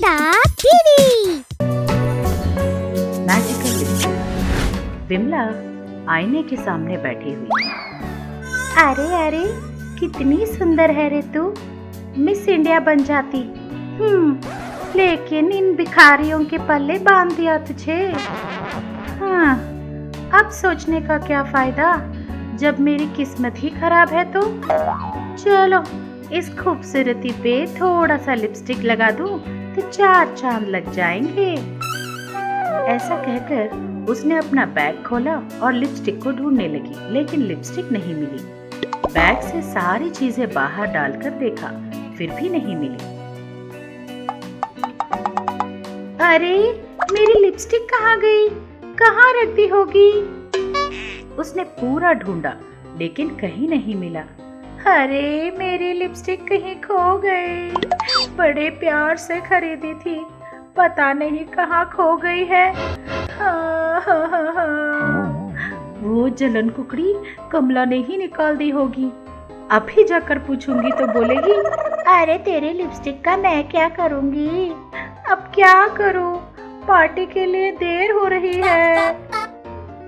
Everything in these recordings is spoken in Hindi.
Gita TV. Magical lipstick. Vimla आईने के सामने बैठी हुई। अरे अरे, कितनी सुंदर है रे तू, मिस इंडिया बन जाती। लेकिन इन भिखारियों के पल्ले बांध दिया तुझे। हाँ, अब सोचने का क्या फायदा जब मेरी किस्मत ही खराब है तो। चलो, इस खूबसूरती पे थोड़ा सा लिपस्टिक लगा दूं तो 4 चांद लग जाएंगे। ऐसा कहकर उसने अपना बैग खोला और लिपस्टिक को ढूंढने लगी, लेकिन लिपस्टिक नहीं मिली। बैग से सारी चीजें बाहर डालकर देखा, फिर भी नहीं मिली। अरे, मेरी लिपस्टिक कहाँ गई? कहाँ रख दी होगी? उसने पूरा ढूंढा, लेकिन कहीं नहीं मिला। अरे, मेरी लिपस्टिक कहीं खो गई। बड़े प्यार से खरीदी थी, पता नहीं कहाँ खो गई है। वो जलन कुकड़ी कमला ने ही निकाल दी होगी। अभी जाकर पूछूंगी तो बोलेगी, अरे तेरे लिपस्टिक का मैं क्या करूंगी? अब क्या करूं? पार्टी के लिए देर हो रही है।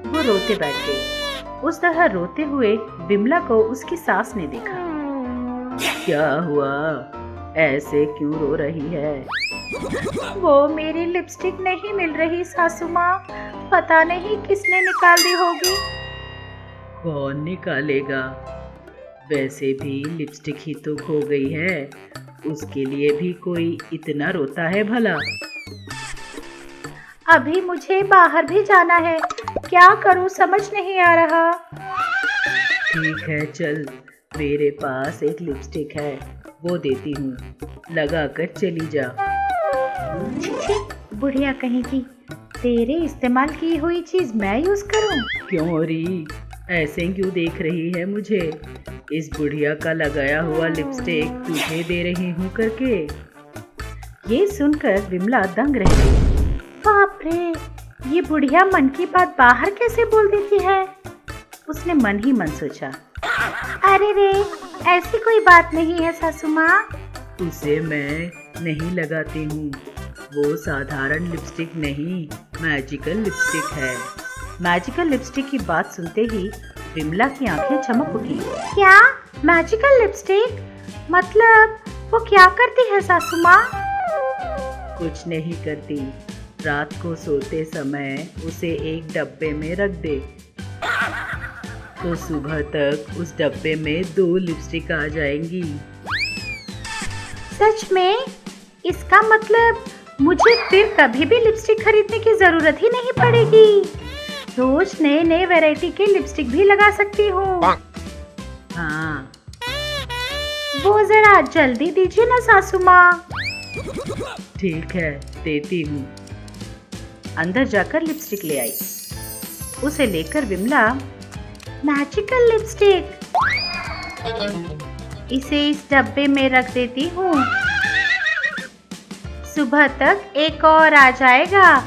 वो रोते बैठ गई। उस तरह रोते हुए विमला को उसकी सास ने देखा। क्या हुआ? ऐसे क्यों रो रही है? वो मेरी लिपस्टिक नहीं मिल रही सासू माँ, पता नहीं किसने निकाल दी होगी। कौन निकालेगा? वैसे भी लिपस्टिक ही तो खो गई है, उसके लिए भी कोई इतना रोता है भला? अभी मुझे बाहर भी जाना है, क्या करूं समझ नहीं आ रहा। ठीक है, चल, मेरे पास एक लिपस्टिक है, वो देती हूँ, लगा कर चली जा। बुढ़िया कहीं की, तेरे इस्तेमाल की हुई चीज मैं यूज करूं? क्यों री, ऐसे क्यों देख रही है मुझे? इस बुढ़िया का लगाया हुआ लिपस्टिक तुझे दे रही हूँ करके। ये सुनकर विमला दंग रह गई। बाप रे, ये बुढ़िया मन की बात बाहर कैसे बोल देती है? उसने मन ही मन सोचा। अरे रे, ऐसी कोई बात नहीं है सासू माँ। उसे मैं नहीं लगाती हूँ, वो साधारण लिपस्टिक नहीं, मैजिकल लिपस्टिक है। मैजिकल लिपस्टिक की बात सुनते ही विमला की आंखें चमक उठी। क्या मैजिकल लिपस्टिक? मतलब वो क्या करती है सासू माँ? कुछ नहीं करती, रात को सोते समय उसे एक डब्बे में रख दे, तो सुबह तक उस डब्बे में 2 लिपस्टिक आ जाएंगी। सच में? इसका मतलब मुझे फिर कभी भी लिपस्टिक खरीदने की जरूरत ही नहीं पड़ेगी। रोज नए नए वैरायटी के लिपस्टिक भी लगा सकती हूँ। हाँ, वो जरा जल्दी दीजिए ना सासू माँ। ठीक है, देती हूँ। अंदर जाकर लिपस्टिक ले आई। उसे लेकर विमला, मैजिकल लिपस्टिक, इसे इस डब्बे में रख देती हूँ, सुबह तक एक और आ जाएगा।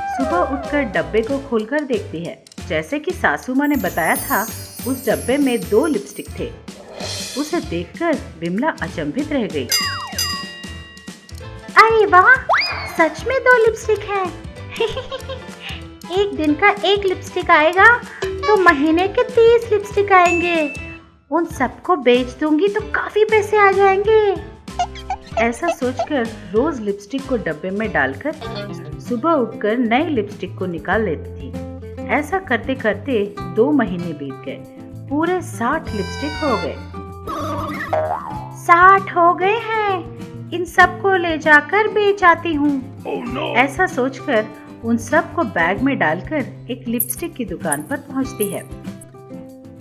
सुबह उठकर डब्बे को खोलकर देखती है, जैसे कि सासू माँ ने बताया था, उस डब्बे में 2 लिपस्टिक थे। उसे देखकर विमला अचंभित रह गई। अरे वाह, सच में 2 लिपस्टिक हैं। एक दिन का एक लिपस्टिक आएगा तो महीने के 30 लिपस्टिक आएंगे। उन सबको बेच दूंगी तो काफी पैसे आ जाएंगे। ऐसा सोचकर रोज लिपस्टिक को डब्बे में डालकर सुबह उठकर नए लिपस्टिक को निकाल लेती थी। ऐसा करते करते 2 महीने बीत गए, पूरे 60 लिपस्टिक हो गए। 60 हो गए हैं, इन सब को ले जाकर बेच आती हूँ। ऐसा सोचकर उन सब को बैग में डालकर एक लिपस्टिक की दुकान पर पहुँचती है।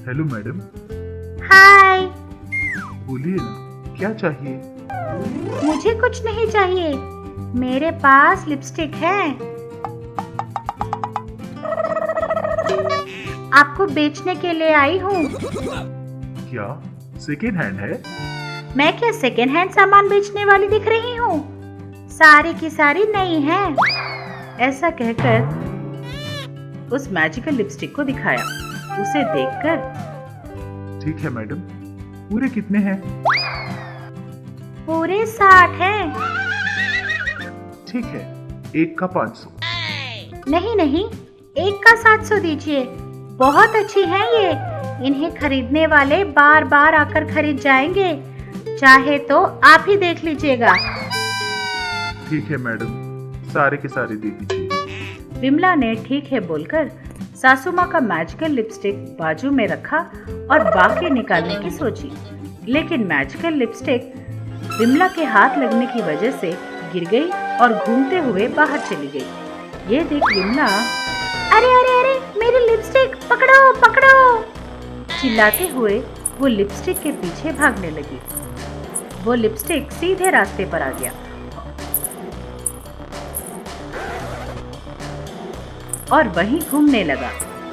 Hello madam. हाय। बोलिए ना, क्या चाहिए? मुझे कुछ नहीं चाहिए, मेरे पास लिपस्टिक है, आपको बेचने के लिए आई हूँ। क्या सेकेंड हैंड है? मैं क्या सेकेंड हैंड सामान बेचने वाली दिख रही हूँ? सारी की सारी नई है। ऐसा कहकर उस मैजिकल लिपस्टिक को दिखाया। उसे देखकर, ठीक है मैडम, पूरे कितने हैं? पूरे 60 हैं। ठीक है, एक का 500। नहीं नहीं, एक का 700 दीजिए। बहुत अच्छी हैं ये, इन्हें खरीदने वाले बार बार आकर खरीद जाएंगे। चाहे तो आप ही देख लीजिएगा। ठीक है मैडम, सारे के सारे दे दीजिए। विमला ने ठीक है बोलकर सासू माँ का मैजिकल लिपस्टिक बाजू में रखा और बाकी निकालने की सोची, लेकिन मैजिकल लिपस्टिक विमला के हाथ लगने की वजह से गिर गई और घूमते हुए बाहर चली गई। ये देख विमला, अरे अरे अरे मेरी लिपस्टिक पकड़ो पकड़ो, चिल्लाते हुए वो लिपस्टिक के पीछे भागने लगी। वो लिपस्टिक सीधे रास्ते पर आ गया और वहीं घूमने लगा।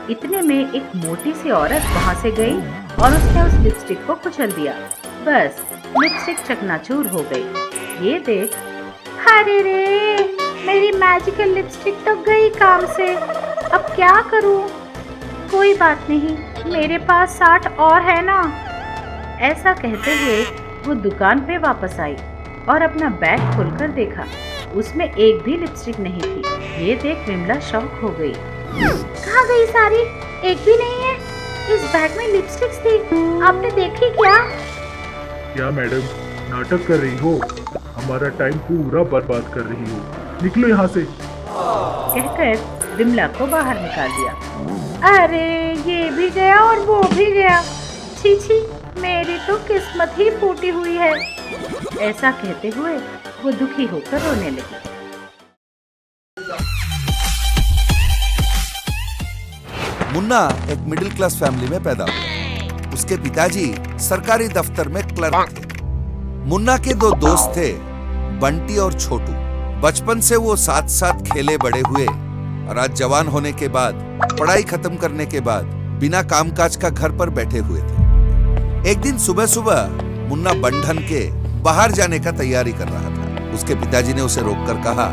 इतने में एक मोटी सी औरत वहां से गई और उसने उस लिपस्टिक को कुचल दिया। बस लिपस्टिक चकनाचूर हो गई। ये देख, अरे रे मेरी मैजिकल लिपस्टिक तो गई काम से, अब क्या करूं? कोई बात नहीं, मेरे पास 60 और है ना। ऐसा कहते हुए वो दुकान पे वापस आई और अपना बैग खोलकर देखा, उसमें एक भी लिपस्टिक नहीं थी। ये देख विमला शॉक हो गई। कहाँ गई सारी? एक भी नहीं है। इस बैग में लिपस्टिक्स थी, आपने देखी क्या? क्या मैडम, नाटक कर रही हो? हमारा टाइम पूरा बर्बाद कर रही हो। निकलो यहाँ से। कहकर विमला को बाहर निकाल दिया। अरे ये भी गया और वो भी गया, छी छी, मेरी तो किस्मत ही फूटी हुई है। ऐसा कहते हुए वो दुखी होकर रोने लगी। मुन्ना एक मिडिल क्लास फैमिली में पैदा हुआ। उसके पिताजी सरकारी दफ्तर में क्लर्क थे। मुन्ना के दो दोस्त थे, बंटी और छोटू। बचपन से वो साथ साथ खेले बड़े हुए और आज जवान होने के बाद, पढ़ाई खत्म करने के बाद बिना कामकाज का घर पर बैठे हुए थे। एक दिन सुबह सुबह मुन्ना बंधन के बाहर जाने का तैयारी कर रहा था। उसके पिताजी ने उसे रोककर कहा,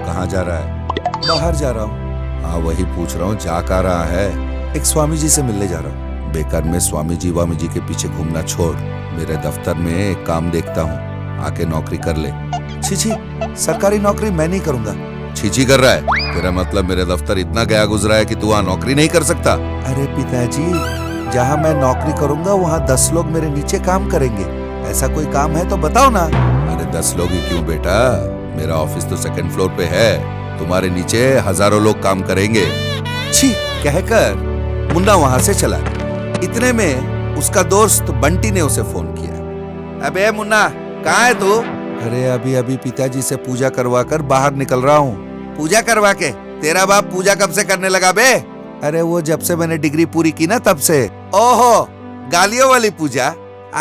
कहाँ जा रहा है? बाहर जा रहा हूँ। हाँ वही पूछ रहा हूँ, जा कहाँ रहा है? एक स्वामी जी से मिलने जा रहा हूँ। बेकार में स्वामी जी के पीछे घूमना छोड़, मेरे दफ्तर में एक काम देखता हूँ, आके नौकरी कर ले। छी, सरकारी नौकरी मैं नहीं करूंगा। छी कर रहा है? तेरा मतलब मेरे दफ्तर इतना गया गुजरा है कि तू वहाँ नौकरी नहीं कर सकता? अरे पिताजी, जहाँ मैं नौकरी करूंगा वहाँ 10 लोग मेरे नीचे काम करेंगे। ऐसा कोई काम है तो बताओ ना। अरे 10 लोग ही क्यों बेटा, मेरा ऑफिस तो 2nd फ्लोर पे है, तुम्हारे नीचे हजारों लोग काम करेंगे। छी कहकर मुन्ना वहां से चला। इतने में उसका दोस्त बंटी ने उसे फोन किया। अबे मुन्ना, कहाँ है तू? अरे अभी पिताजी से पूजा करवा कर बाहर निकल रहा हूँ। पूजा करवा के? तेरा बाप पूजा कब से करने लगा बे? अरे वो जब से मैंने डिग्री पूरी की ना तब से। ओहो, गालियों वाली पूजा?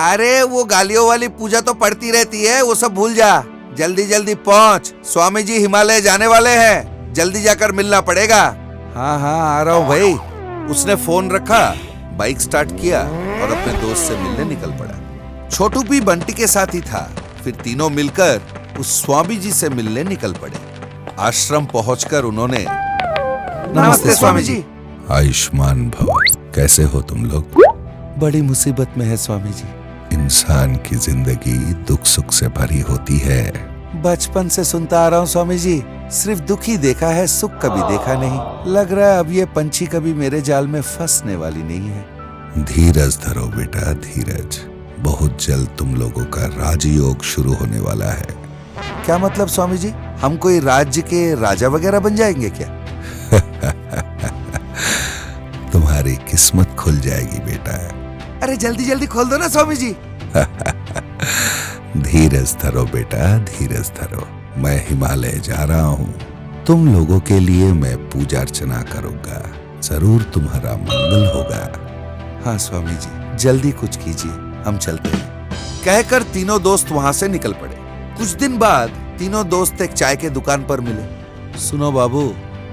अरे वो गालियों वाली पूजा तो पड़ती रहती है, वो सब भूल जा। जल्दी जल्दी पहुंच, स्वामी जी हिमालय जाने वाले हैं, जल्दी जाकर मिलना पड़ेगा। हाँ आ रहा हूँ भाई। उसने फोन रखा, बाइक स्टार्ट किया और अपने दोस्त से मिलने निकल पड़ा। छोटू भी बंटी के साथ ही था। फिर तीनों मिलकर उस स्वामी जी से मिलने निकल पड़े। आश्रम पहुंचकर उन्होंने, नमस्ते स्वामी जी। आयुष्मान भव। कैसे हो तुम लोग? बड़ी मुसीबत में है स्वामी जी। इंसान की जिंदगी दुख सुख से भरी होती है। बचपन से सुनता आ रहा हूँ स्वामी जी, सिर्फ दुख ही देखा है, सुख कभी देखा नहीं। लग रहा है अब ये पंछी कभी मेरे जाल में फंसने वाली नहीं है। धीरज धरो बेटा, धीरज। बहुत जल्द तुम लोगों का राजयोग शुरू होने वाला है। क्या मतलब स्वामी जी, हम कोई राज्य के राजा वगैरह बन जाएंगे क्या? तुम्हारी किस्मत खुल जाएगी बेटा। अरे जल्दी जल्दी खोल दो ना स्वामी जी। धीरज धरो बेटा, धीरज धरो। मैं हिमालय जा रहा हूँ, तुम लोगों के लिए मैं पूजा अर्चना करूंगा, जरूर तुम्हारा मंगल होगा। हाँ स्वामी जी, जल्दी कुछ कीजिए, हम चलते हैं। कहकर तीनों दोस्त वहां से निकल पड़े। कुछ दिन बाद तीनों दोस्त एक चाय के दुकान पर मिले। सुनो बाबू,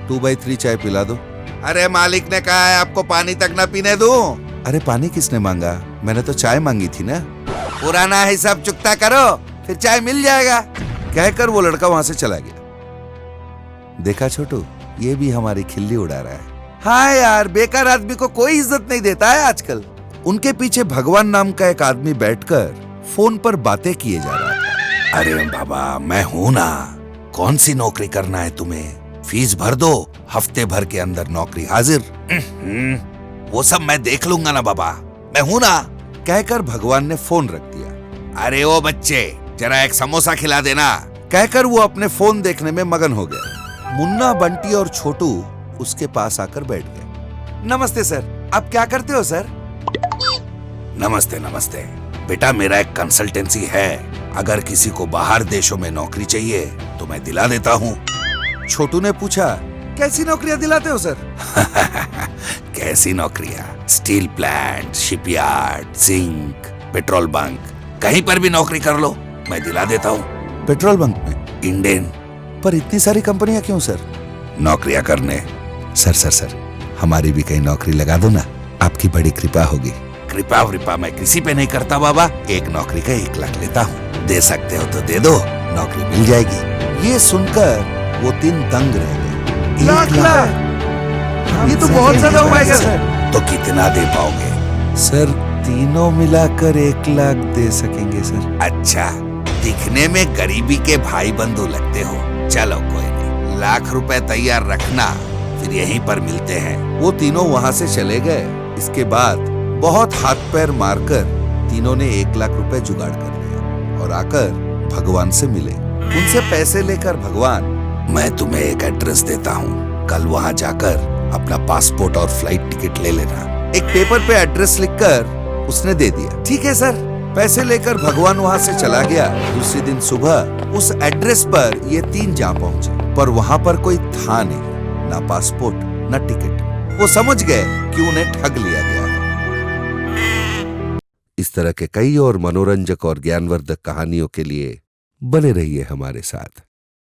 2x3 चाय पिला दो। अरे मालिक ने कहा है आपको पानी तक न पीने दूं। अरे पानी किसने मांगा? मैंने तो चाय मांगी थी ना। पुराना हिसाब चुकता करो, फिर चाय मिल जाएगा। कहकर वो लड़का वहां से चला गया। देखा छोटू, ये भी हमारी खिल्ली उड़ा रहा है। हाँ यार, बेकार आदमी को कोई इज्जत नहीं देता है आजकल। उनके पीछे भगवान नाम का एक आदमी बैठकर फोन पर बातें किए जा रहा था। अरे बाबा, मैं हूं ना, कौन सी नौकरी करना है तुम्हें? फीस भर दो, हफ्ते भर के अंदर नौकरी हाजिर। वो सब मैं देख लूंगा ना बाबा, मैं हूं ना, कहकर भगवान ने फोन रख दिया। अरे ओ बच्चे, जरा एक समोसा खिला देना, कहकर वो अपने फोन देखने में मगन हो गया। मुन्ना, बंटी और छोटू उसके पास आकर बैठ गए। नमस्ते सर, आप क्या करते हो सर? नमस्ते नमस्ते बेटा, मेरा एक कंसल्टेंसी है, अगर किसी को बाहर देशों में नौकरी चाहिए तो मैं दिला देता हूँ। छोटू ने पूछा, कैसी नौकरियां दिलाते हो सर? कैसी नौकरियां? Steel plant, shipyard, zinc, petrol bunk, कहीं पर भी नौकरी कर लो, मैं दिला देता हूँ। पेट्रोल बंक में? इंडेन। पर इतनी सारी कंपनियां क्यों सर? नौकरियां करने। सर, हमारी भी कहीं नौकरी लगा दो ना, आपकी बड़ी कृपा होगी। कृपा वृपा मैं किसी पे नहीं करता बाबा, एक नौकरी का 1 लाख लेता हूँ, दे सकते हो तो दे दो, नौकरी मिल जाएगी। ये सुनकर वो 3 दंग रह गए। 1 लाख? ये तो बहुत ज्यादा हो पाएगा सर। तो कितना दे पाओगे? सर, तीनों मिलाकर 1 लाख दे सकेंगे सर। अच्छा, दिखने में गरीबी के भाई बंधु लगते हो, चलो कोई नहीं, 1 लाख रुपए तैयार रखना, फिर यहीं पर मिलते हैं। वो तीनों वहां से चले गए। इसके बाद बहुत हाथ पैर मारकर तीनों ने 1 लाख रुपए जुगाड़ कर लिया और आकर भगवान से मिले। उनसे पैसे लेकर भगवान, मैं तुम्हें एक एड्रेस देता हूँ, कल वहां जाकर अपना पासपोर्ट और फ्लाइट टिकट ले लेना। एक पेपर पे एड्रेस लिखकर उसने दे दिया। ठीक है सर। पैसे लेकर भगवान वहां से चला गया। दूसरे दिन सुबह उस एड्रेस पर ये 3 जा पहुंचे, पर वहां पर कोई था नहीं, ना पासपोर्ट ना टिकट। वो समझ गए कि उन्हें ठग लिया गया है। इस तरह के कई और मनोरंजक और ज्ञानवर्धक कहानियों के लिए बने रहिए हमारे साथ।